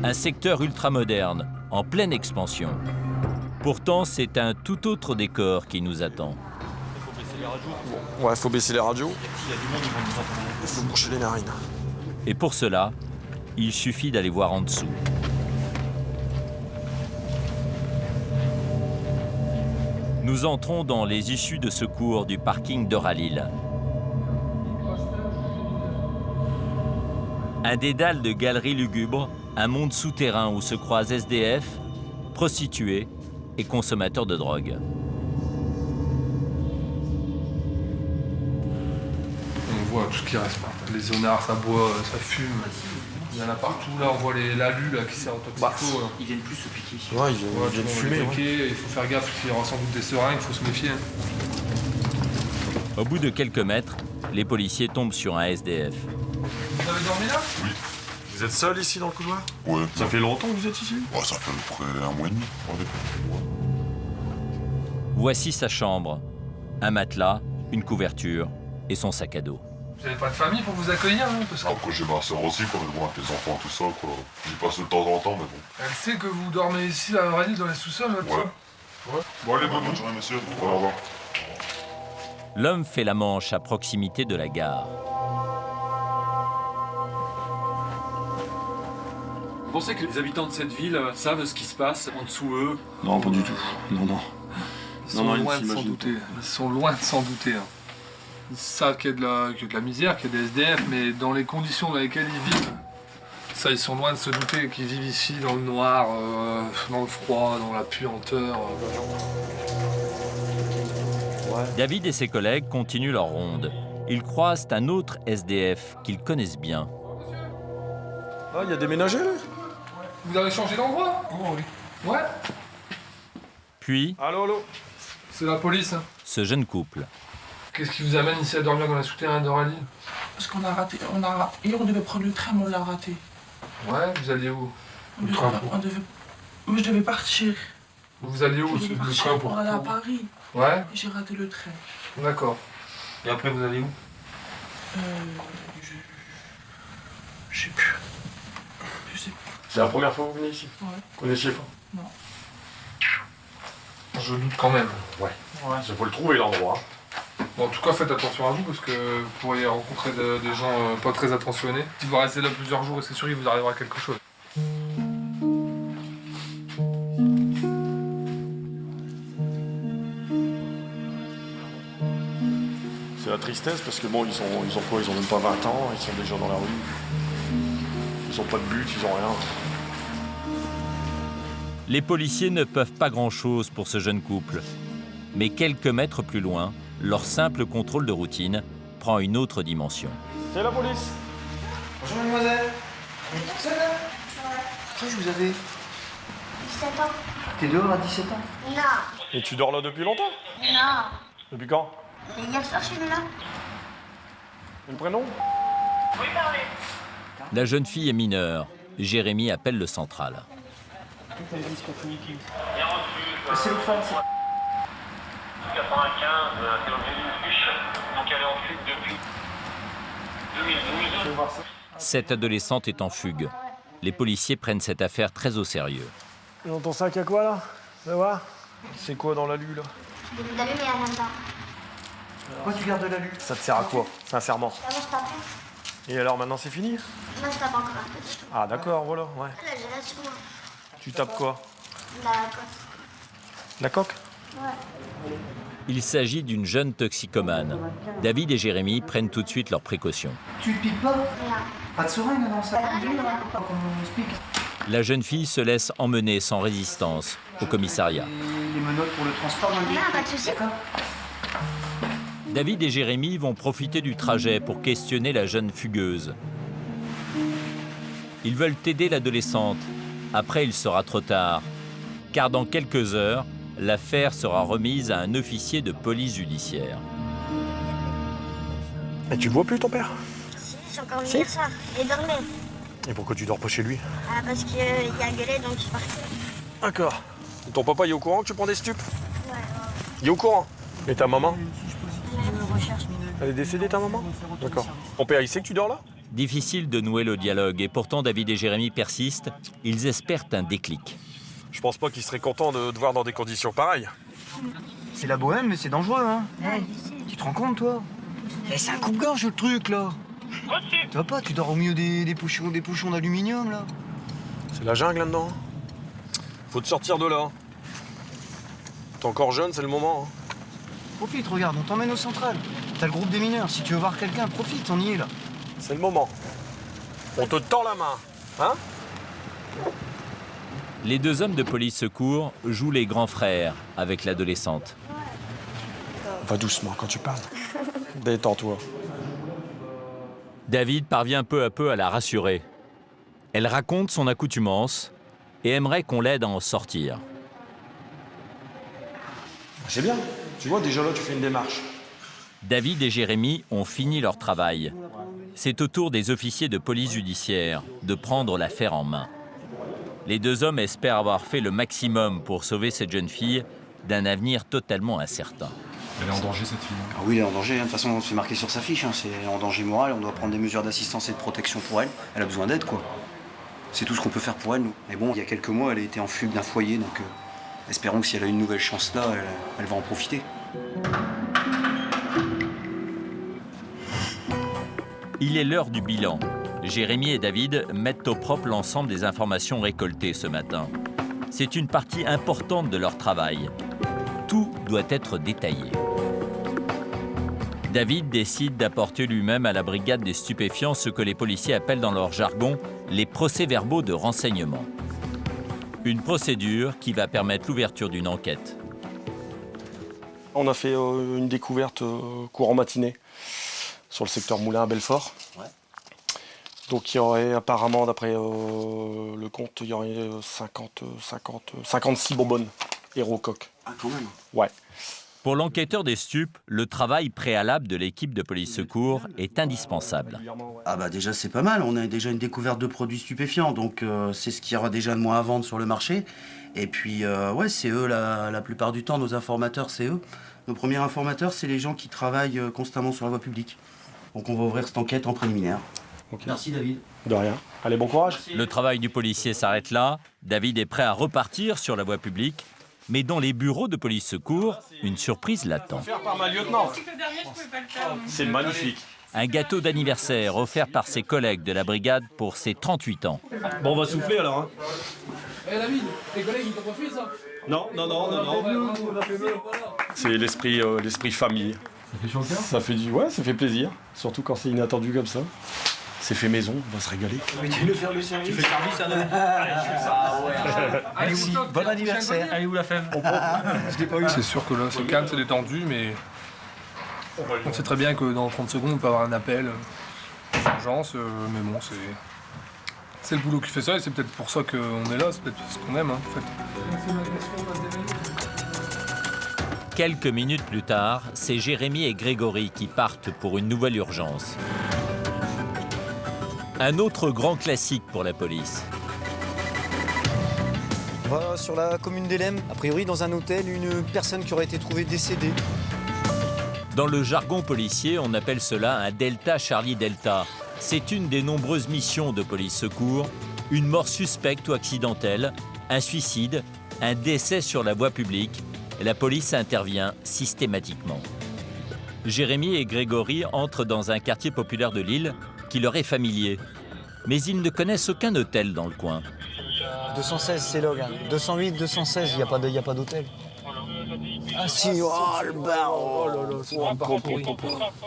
Un secteur ultramoderne, en pleine expansion. Pourtant, c'est un tout autre décor qui nous attend. Ouais, faut baisser les radios. Il faut boucher les narines. Et pour cela, il suffit d'aller voir en dessous. Nous entrons dans les issues de secours du parking d'Euralille. Un dédale de galeries lugubres, un monde souterrain où se croisent SDF, prostituées et consommateurs de drogue. On voit tout ce qui reste. Les zonards, ça boit, ça fume. Il y en a partout. Là, on voit l'alu qui sert au toxico. Ils viennent plus se piquer. Ouais, ils viennent fumer. Ouais. Il faut faire gaffe, il y aura sans doute des seringues, il faut se méfier. Au bout de quelques mètres, les policiers tombent sur un SDF. Vous avez dormi là? Oui. Vous êtes seul ici dans le couloir? Ouais. Ça fait longtemps que vous êtes ici? Ouais, ça fait à peu près un mois et demi. Voici sa chambre. Un matelas, une couverture et son sac à dos. Vous n'avez pas de famille pour vous accueillir, hein, parce que... Après, j'ai ma soeur aussi, quoi, mais bon, avec les enfants, tout ça, quoi. J'y passe de temps en temps, mais bon. Elle sait que vous dormez ici, à Euralille, dans les sous-sols, là, Ouais. Ouais. Bon, allez, bonne journée, monsieur. Au revoir. L'homme fait la manche à proximité de la gare. Vous pensez que les habitants de cette ville savent ce qui se passe en dessous eux? Non, pas du tout. Non, non. Ils sont loin de s'en douter. Ils sont loin de s'en douter. Hein. Ils savent qu'il y a de la misère, qu'il y a des SDF, mais dans les conditions dans lesquelles ils vivent, ça, ils sont loin de se douter qu'ils vivent ici dans le noir, dans le froid, dans la puanteur. David et ses collègues continuent leur ronde. Ils croisent un autre SDF qu'ils connaissent bien. Ah, il y a déménagé, là? Vous avez changé d'endroit? Oh, oui. Ouais. Puis, allô, allô? C'est la police. Hein. Ce jeune couple. Qu'est-ce qui vous amène ici à dormir dans la souterrain d'Euralille? Parce qu'on a raté. Hier, on devait prendre le train, mais on l'a raté. Ouais, vous alliez où? Mais je devais partir. Vous alliez où? Je devais partir pour aller à Paris. Ouais. Et j'ai raté le train. D'accord. Et après, vous allez où? Je sais plus. Je sais plus. C'est la première fois que vous venez ici? Ouais. Vous connaissiez pas? Non. Je doute quand même. Ouais. Il faut le trouver, l'endroit. Bon, en tout cas, faites attention à vous parce que vous pourriez rencontrer des gens pas très attentionnés. Si vous restez là plusieurs jours, c'est sûr qu'il vous arrivera quelque chose. C'est la tristesse parce que bon, ils ont quoi? Ils ont même pas 20 ans, ils sont déjà dans la rue. Ils ont pas de but, ils ont rien. Les policiers ne peuvent pas grand-chose pour ce jeune couple. Mais quelques mètres plus loin, leur simple contrôle de routine prend une autre dimension. C'est la police. Bonjour mademoiselle. Vous êtes toute seule là? Ouais. Quel âge vous avez? 17 ans. T'es dehors à 17 ans? Non. Et tu dors là depuis longtemps? Non. Depuis quand? Hier soir, je suis là. Le prénom? Oui, parlez. La jeune fille est mineure. Jérémy appelle le central. C'est le fan, c'est... 95, c'est l'objet d'une fiche. Donc elle est en fuite depuis. Cette adolescente est en fugue. Les policiers prennent cette affaire très au sérieux. Dans ton sac, à quoi là? Ça va? C'est quoi dans l'alu là? Des bouts d'alu, mais il y a rien dedans. Pourquoi tu gardes l'alu? Ça te sert à quoi, sincèrement? Moi, je tape. Et alors maintenant c'est fini? Moi, je tape encore un peu. Ah d'accord, voilà, ouais. Là, j'ai là sur moi. Tu tapes quoi? La cosse. La coque? Ouais. Il s'agit d'une jeune toxicomane. David et Jérémy prennent tout de suite leurs précautions. Tu le piques pas? Rien. Pas de seringue dans ça? Comment on explique? La jeune fille se laisse emmener sans résistance au commissariat. Les menottes pour le transport? Non, pas de soucis. David et Jérémy vont profiter du trajet pour questionner la jeune fugueuse. Ils veulent aider l'adolescente. Après, il sera trop tard. Car dans quelques heures, l'affaire sera remise à un officier de police judiciaire. Et tu le vois plus ton père? Si, je suis encore venu hier soir. Il dormait. Et pourquoi tu dors pas chez lui? Ah, parce qu'il a gueulé, donc je suis parti. D'accord. Ton papa il est au courant que tu prends des stupes? Ouais. Il est au courant? Et ta maman? Recherche Elle est décédée ta maman? D'accord. Ton père il sait que tu dors là? Difficile de nouer le dialogue et pourtant David et Jérémy persistent. Ils espèrent un déclic. Je pense pas qu'il serait content de te voir dans des conditions pareilles. C'est la bohème, mais c'est dangereux, hein. Tu te rends compte, toi? C'est un coupe-gorge, le truc, là. Tu vas pas, tu dors au milieu des pochons d'aluminium, là. C'est la jungle là-dedans. Faut te sortir de là. T'es encore jeune, c'est le moment. Profite, regarde, on t'emmène au central. T'as le groupe des mineurs, si tu veux voir quelqu'un, profite, on y est, là. C'est le moment. On te tend la main, hein? Les deux hommes de police secours jouent les grands frères avec l'adolescente. Va doucement quand tu parles. Détends-toi. David parvient peu à peu à la rassurer. Elle raconte son accoutumance et aimerait qu'on l'aide à en sortir. C'est bien. Tu vois, déjà là, tu fais une démarche. David et Jérémy ont fini leur travail. C'est au tour des officiers de police judiciaire de prendre l'affaire en main. Les deux hommes espèrent avoir fait le maximum pour sauver cette jeune fille d'un avenir totalement incertain. Elle est en danger, cette fille? Ah oui, elle est en danger. De toute façon, c'est marqué sur sa fiche. Hein. C'est en danger moral. On doit prendre des mesures d'assistance et de protection pour elle. Elle a besoin d'aide, quoi. C'est tout ce qu'on peut faire pour elle, nous. Mais bon, il y a quelques mois, elle a été en fugue d'un foyer. Donc, espérons que si elle a une nouvelle chance là, elle va en profiter. Il est l'heure du bilan. Jérémy et David mettent au propre l'ensemble des informations récoltées ce matin. C'est une partie importante de leur travail. Tout doit être détaillé. David décide d'apporter lui-même à la brigade des stupéfiants ce que les policiers appellent dans leur jargon les procès-verbaux de renseignement. Une procédure qui va permettre l'ouverture d'une enquête. On a fait une découverte courant matinée sur le secteur Moulin à Belfort. Ouais. Donc il y aurait apparemment, d'après le compte, il y aurait 56 bonbonnes hérocoques. Ah, quand même. Ouais. Pour l'enquêteur des stupes, le travail préalable de l'équipe de police secours est indispensable. Ah bah déjà c'est pas mal, on a déjà une découverte de produits stupéfiants, donc c'est ce qu'il y aura déjà de moins à vendre sur le marché. Et puis ouais, c'est eux la plupart du temps, nos informateurs, c'est eux. Nos premiers informateurs, c'est les gens qui travaillent constamment sur la voie publique. Donc on va ouvrir cette enquête en préliminaire. Okay. Merci David. De rien. Allez, bon courage. Le travail du policier s'arrête là. David est prêt à repartir sur la voie publique. Mais dans les bureaux de police secours, une surprise l'attend. Faire par ma lieutenant. C'est magnifique. Un gâteau d'anniversaire offert par ses collègues de la brigade pour ses 38 ans. Bon, on va souffler alors. Hein. Eh David, tes collègues ils t'ont pas fait ça? Non. C'est l'esprit famille. Ça fait chaud au cœur? Ça fait ça fait plaisir. Surtout quand c'est inattendu comme ça. C'est fait maison, on va se régaler. Tu veux faire le service? Tu fais service à David? Merci, bon anniversaire. Allez, où la fève? Je l'ai pas eu. C'est sûr que là, c'est calme, c'est détendu, mais on sait très bien que dans 30 secondes, on peut avoir un appel d'urgence, mais bon, c'est le boulot qui fait ça, et c'est peut-être pour ça qu'on est là, c'est peut-être ce qu'on aime, hein, en fait. Quelques minutes plus tard, c'est Jérémy et Grégory qui partent pour une nouvelle urgence. Un autre grand classique pour la police. On va sur la commune d'Elem. A priori, dans un hôtel, une personne qui aurait été trouvée décédée. Dans le jargon policier, on appelle cela un Delta Charlie Delta. C'est une des nombreuses missions de police secours, une mort suspecte ou accidentelle, un suicide, un décès sur la voie publique. La police intervient systématiquement. Jérémy et Grégory entrent dans un quartier populaire de Lille qui leur est familier. Mais ils ne connaissent aucun hôtel dans le coin. 216, c'est Logan. 208, 216, il n'y a pas d'hôtel. Ah si, oh le bar, oh là là, c'est un bar pourri.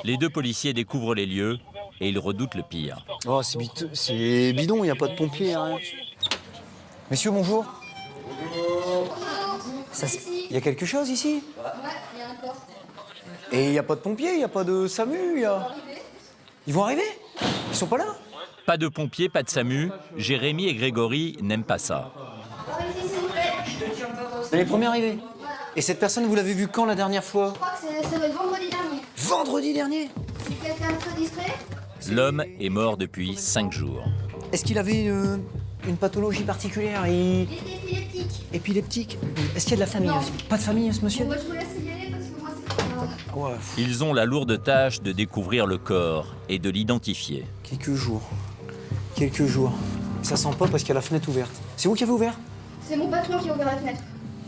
Les deux policiers découvrent les lieux et ils redoutent le pire. Oh, c'est bidon, il n'y a pas de pompiers, rien. Messieurs, bonjour. Il y a quelque chose ici? Ouais, il y a un corps. Et il n'y a pas de pompiers, il n'y a pas de SAMU, Ils vont arriver? Ils sont pas là? Pas de pompiers, pas de SAMU. Jérémy et Grégory n'aiment pas ça. C'est les premiers arrivés. Et cette personne, vous l'avez vue quand la dernière fois? Je crois que ça doit être vendredi dernier. Vendredi dernier? C'est quelqu'un de très discret? L'homme est mort depuis 5 jours. Est-ce qu'il avait une pathologie particulière? Il était épileptique. Épileptique? Est-ce qu'il y a de la famille? Non. Pas de famille, ce monsieur? Bon, bah, je vous laisse y aller parce que moi, c'est pas... Ouais. Ils ont la lourde tâche de découvrir le corps et de l'identifier. Quelques jours. Quelques jours. Ça sent pas parce qu'il y a la fenêtre ouverte. C'est vous qui avez ouvert? C'est mon patron qui a ouvert la fenêtre.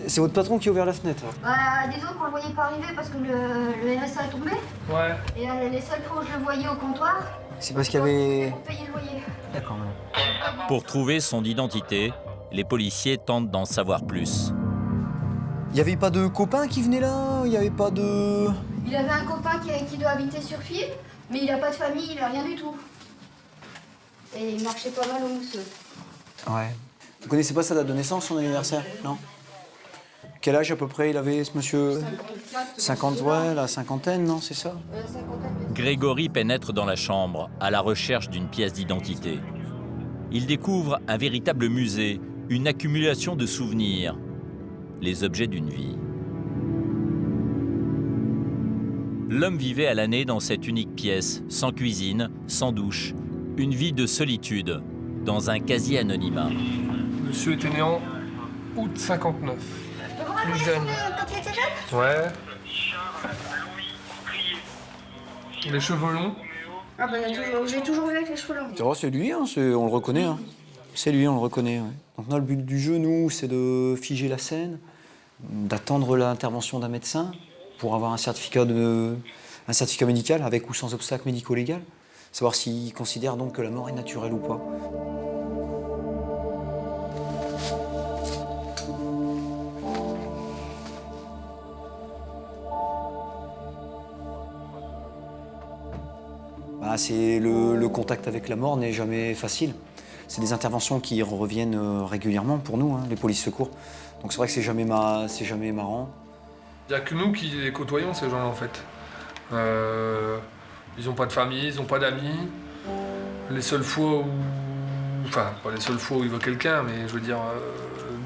C'est votre patron qui a ouvert la fenêtre? Bah, disons qu'on le voyait pas arriver parce que le RSA est tombé. Ouais. Et les seules fois où je le voyais au comptoir, c'est parce qu'il y avait... pour payer le loyer. D'accord. Pour trouver son identité, les policiers tentent d'en savoir plus. Il n'y avait pas de copain qui venait là? Il n'y avait pas de... Il avait un copain qui doit habiter sur Fibre, mais il a pas de famille, il a rien du tout. Et il marchait pas mal au mousseux. Ouais. Vous connaissez pas sa date de naissance, son anniversaire? Non? Quel âge à peu près il avait, ce monsieur? 50, ouais, la cinquantaine, non, c'est ça? Grégory pénètre dans la chambre à la recherche d'une pièce d'identité. Il découvre un véritable musée, une accumulation de souvenirs, les objets d'une vie. L'homme vivait à l'année dans cette unique pièce, sans cuisine, sans douche, une vie de solitude, dans un quasi-anonymat. Monsieur était né en août 59. Plus jeune. Quand il était jeune? Ouais. Les cheveux longs. Ah bah j'ai toujours vu avec les cheveux longs. Oh, c'est lui, hein, on le reconnaît. Hein. C'est lui, on le reconnaît. Ouais. Donc là, le but du jeu, nous, c'est de figer la scène, d'attendre l'intervention d'un médecin pour avoir un certificat médical avec ou sans obstacle médico-légal. Savoir s'il considère donc que la mort est naturelle ou pas. Bah, le contact avec la mort n'est jamais facile. C'est des interventions qui reviennent régulièrement pour nous, hein, les polices secours. Donc c'est vrai que c'est jamais marrant. Il n'y a que nous qui les côtoyons, ces gens-là, en fait. Ils n'ont pas de famille, ils n'ont pas d'amis. Les seules fois où... Enfin, pas les seules fois où ils voient quelqu'un, mais je veux dire,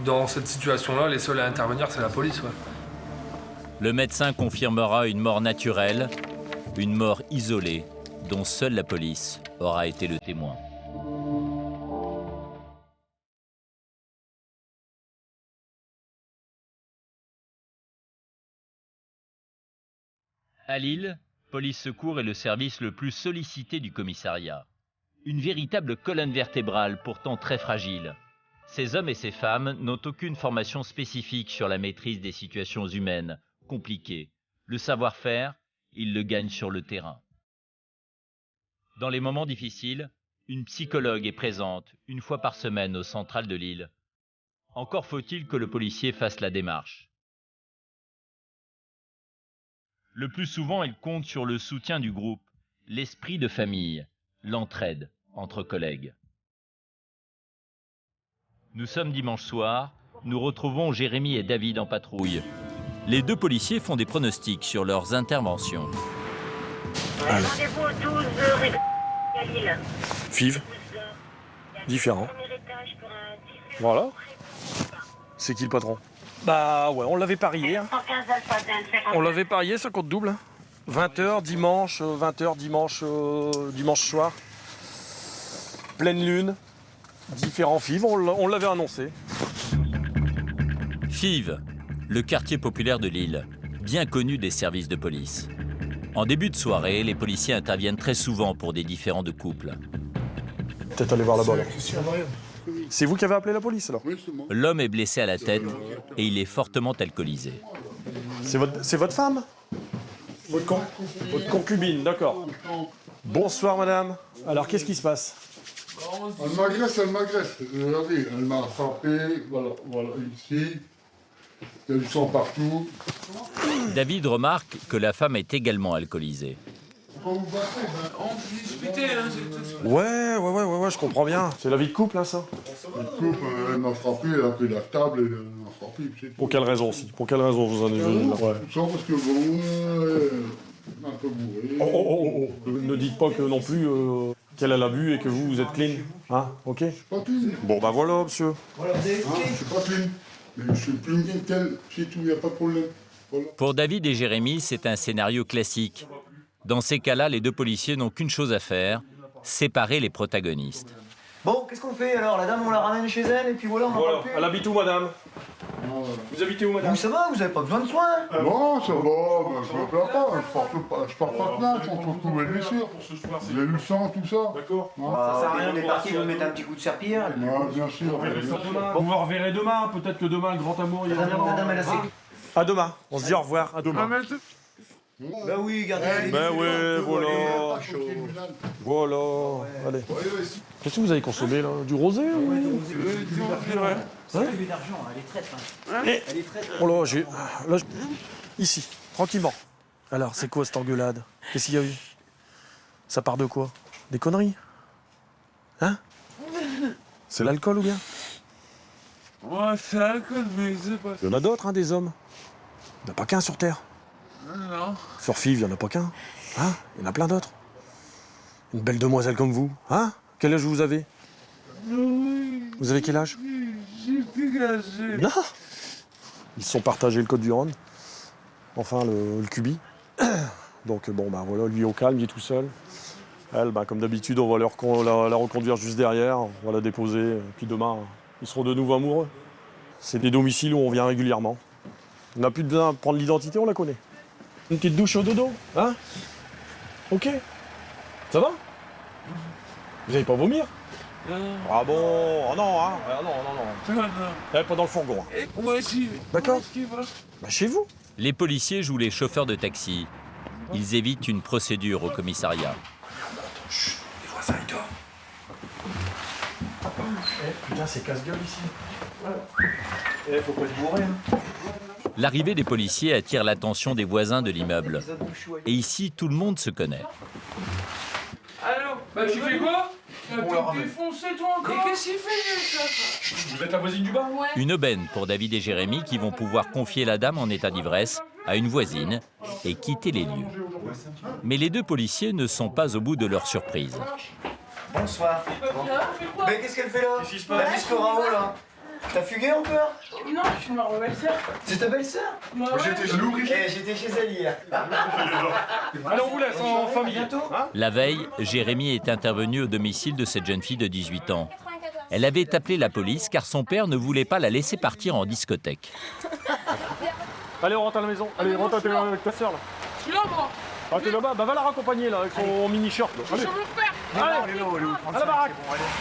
dans cette situation-là, les seuls à intervenir, c'est la police, ouais. Le médecin confirmera une mort naturelle, une mort isolée, dont seule la police aura été le témoin. À Lille, Police Secours est le service le plus sollicité du commissariat. Une véritable colonne vertébrale, pourtant très fragile. Ces hommes et ces femmes n'ont aucune formation spécifique sur la maîtrise des situations humaines, compliquées. Le savoir-faire, ils le gagnent sur le terrain. Dans les moments difficiles, une psychologue est présente une fois par semaine au central de Lille. Encore faut-il que le policier fasse la démarche. Le plus souvent, il compte sur le soutien du groupe, l'esprit de famille, l'entraide entre collègues. Nous sommes dimanche soir, nous retrouvons Jérémy et David en patrouille. Les deux policiers font des pronostics sur leurs interventions. Rendez-vous au 12 rue à Lille. Fives. Différent. Voilà. C'est qui le patron? Bah ouais, on l'avait parié. Hein. On l'avait parié, ça compte double. 20h dimanche, dimanche soir. Pleine lune, différents Fives, on l'avait annoncé. Fives, le quartier populaire de Lille, bien connu des services de police. En début de soirée, les policiers interviennent très souvent pour des différends de couple. Peut-être aller voir là-bas. C'est vous qui avez appelé la police alors? L'homme est blessé à la tête et il est fortement alcoolisé. C'est votre femme? Votre concubine, d'accord. Bonsoir madame. Alors qu'est-ce qui se passe? Elle m'agresse. Regardez, elle m'a frappé, voilà, ici. Il y a du sang partout. David remarque que la femme est également alcoolisée. On peut discuter, hein, Ouais, je comprends bien. C'est la vie de couple, hein, ça? La vie de couple, elle m'a frappé, elle a pris la table et elle m'a frappé. Pour quelle raison aussi? Pour quelle raison vous en êtes venu là? Ouais. Ça parce que bon, un peu bourré. Oh. Ne dites pas que non plus qu'elle a bu et que vous êtes clean. Hein? Ok? Pas clean. Bon, bah voilà, monsieur. Voilà, je suis pas clean. Mais je suis plus bien qu'elle, c'est tout, il n'y a pas de problème. Voilà. Pour David et Jérémy, c'est un scénario classique. Dans ces cas-là, les deux policiers n'ont qu'une chose à faire, séparer les protagonistes. Bon, qu'est-ce qu'on fait alors? La dame, on la ramène chez elle et puis voilà, on en parle plus. Elle habite où, madame? Vous habitez où, madame? Vous, ça va? Vous avez pas besoin de soins? Non, ça va, je me plains pas, je porte pas de plainte, on trouve tous mes blessures. Il y a eu le sang, tout ça. D'accord. Ça sert à rien, on est parti, vous mettez un petit coup de serpillère. Bien sûr. Vous vous reverrez demain, peut-être que demain, le grand amour, il Madame, elle a ses... À demain, on se dit au revoir, à demain. Bah oui, gardez. Ben ouais, voilà. Voilà. Allez. Qu'est-ce que vous avez consommé là? Du rosé? C'est d'argent, elle est traître. Elle est traître. Oh là, ici, tranquillement. Alors, c'est quoi cette engueulade? Qu'est-ce qu'il y a eu? Ça part de quoi? Des conneries? Hein? C'est l'alcool ou bien? Ouais, c'est l'alcool, mais c'est pas... Il y en a d'autres, hein, des hommes. Il n'y en a pas qu'un sur Terre. Non. Sur FIV, il n'y en a pas qu'un. Hein? Il y en a plein d'autres. Une belle demoiselle comme vous. Hein? Quel âge vous avez? Vous avez quel âge? J'ai plus gagé. Non! Ils se sont partagés le code du Rhône. Enfin, le cubi. Donc, bon, bah voilà, lui au calme, il est tout seul. Elle, bah, comme d'habitude, on va la reconduire juste derrière. On va la déposer. Puis demain, ils seront de nouveau amoureux. C'est des domiciles où on vient régulièrement. On n'a plus besoin de prendre l'identité, on la connaît. Une petite douche au dodo, hein? Ok. Ça va? Vous n'allez pas vomir? Ah bon? Oh non, hein? Ah non. Pas dans le fourgon. Et moi aussi. D'accord? Bah chez vous. Les policiers jouent les chauffeurs de taxi. Ils évitent une procédure au commissariat. Chut, les voisins, ils dorment. Putain, c'est casse-gueule ici. Faut pas être bourré, hein. L'arrivée des policiers attire l'attention des voisins de l'immeuble. Et ici, tout le monde se connaît. Allô? Bah tu fais quoi? T'as tout défoncé toi encore? Mais qu'est-ce qu'il fait ça? Vous êtes la voisine du bas? Ouais. Une aubaine pour David et Jérémy qui vont pouvoir confier la dame en état d'ivresse à une voisine et quitter les lieux. Mais les deux policiers ne sont pas au bout de leur surprise. Bonsoir. Mais qu'est-ce qu'elle fait là? Qu'est-ce qui se passe? La disco Raoult là. T'as fugué encore? Non, je suis ma belle-sœur. C'est ta belle-sœur? Ouais. J'étais chez nous. J'étais chez elle hier. Allez, on vous laisse en famille. Hein? La veille, Jérémy est intervenu au domicile de cette jeune fille de 18 ans. Elle avait appelé la police car son père ne voulait pas la laisser partir en discothèque. Allez, on rentre à la maison. Allez, rentre avec ta sœur là. Je suis là, moi. Ah, t'es là-bas? Bah va la raccompagner là avec son mini-shirt. Je suis mon frère. Allez, à la baraque.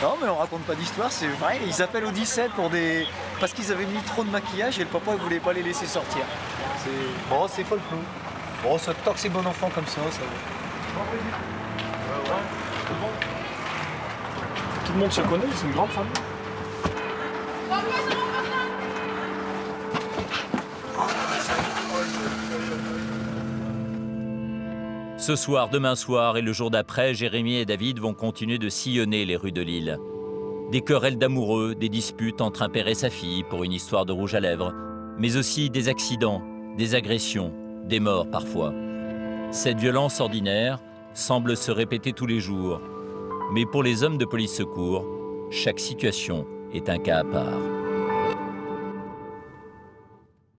Non mais on raconte pas d'histoire, c'est vrai, ils appellent au 17 pour des... parce qu'ils avaient mis trop de maquillage et le papa voulait pas les laisser sortir. Bon, c'est folklore. Bon, tant que c'est bon enfant comme ça va. Tout le monde se connaît, c'est une grande famille. Ce soir, demain soir et le jour d'après, Jérémy et David vont continuer de sillonner les rues de Lille. Des querelles d'amoureux, des disputes entre un père et sa fille pour une histoire de rouge à lèvres, mais aussi des accidents, des agressions, des morts parfois. Cette violence ordinaire semble se répéter tous les jours. Mais pour les hommes de police secours, chaque situation est un cas à part.